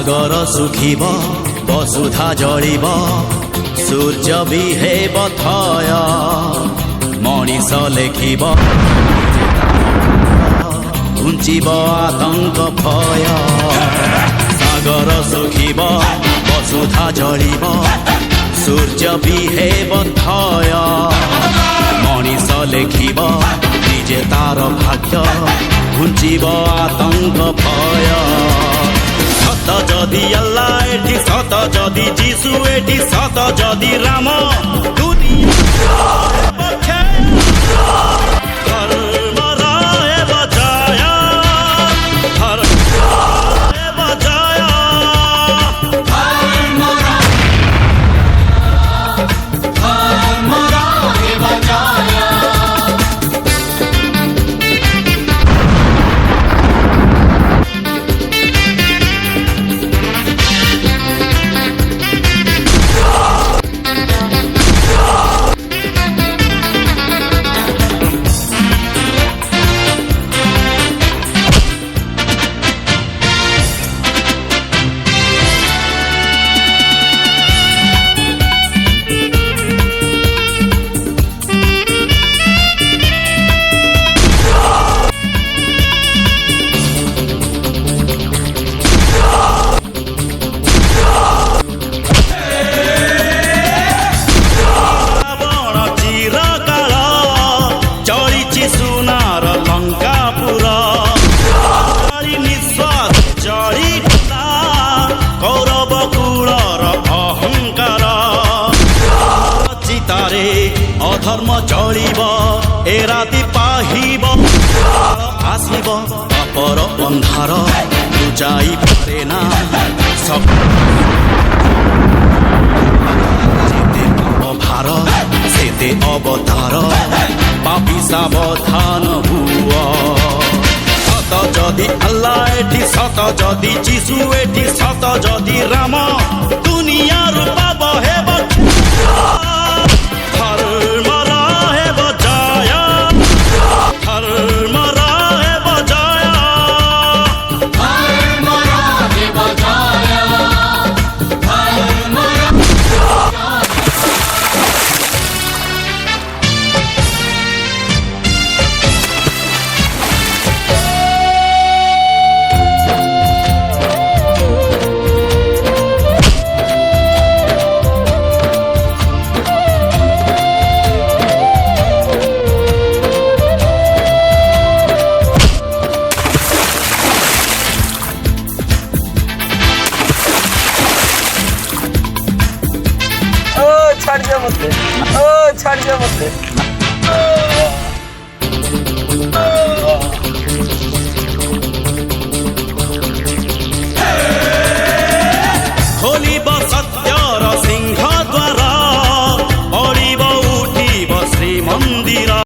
ସାଗର ଶୁଖିବ ବସୁଧା ଜଳିବ ସୂର୍ଯ୍ୟ ବି ହେବ ଥୟ ମଣିଷ ଲେଖିବ ଘୁଞ୍ଚିବ ଆତଙ୍କ ଭୟ ସାଗର ଶୁଖିବ ବସୁଧା ଜଳିବ ସୂର୍ଯ୍ୟ ବି ହେବ ଥୟ ମଣିଷ ଲେଖିବ ନିଜେ ତାର ଭାଗ୍ୟ ଘୁଞ୍ଚିବ ଆତଙ୍କ ଭୟ ସତ ଯଦି ଆଲ୍ଲା ଏଠି ସତ ଯଦି ଯୀଶୁ ଏଠି ସତ ଯଦି ରାମ ଦୁନିଆ ପକ୍ଷେ ଧର୍ମର ହେବ ଜୟ ଧର୍ମର ହେବ ଜୟ ସୁନାର ଲଙ୍କାପୁର ନିଶ୍ୱାସ ଜଳିଲା କୌରବ କୁଳର ଅହଙ୍କାର ଚିତାରେ ଅଧର୍ମ ଚଳିବ ଏ ରାତି ପାହିବ ଆସିବ ପାପର ଅନ୍ଧାର ଲୁଚାଇ ପାରେ ନା ଯେତେ ପାପ ଭାର ସେତେ ଅବତାର পাপি সাবধান হুয়া সত যদি আল্লাহ এটি সত যদি যিশু এটি সত যদি রাম দুনিয়ার পাব হেব ধর্মর হেব জয় ধর্মর হেব জয় ছাড় যা মতে ও ছাড় যা মতে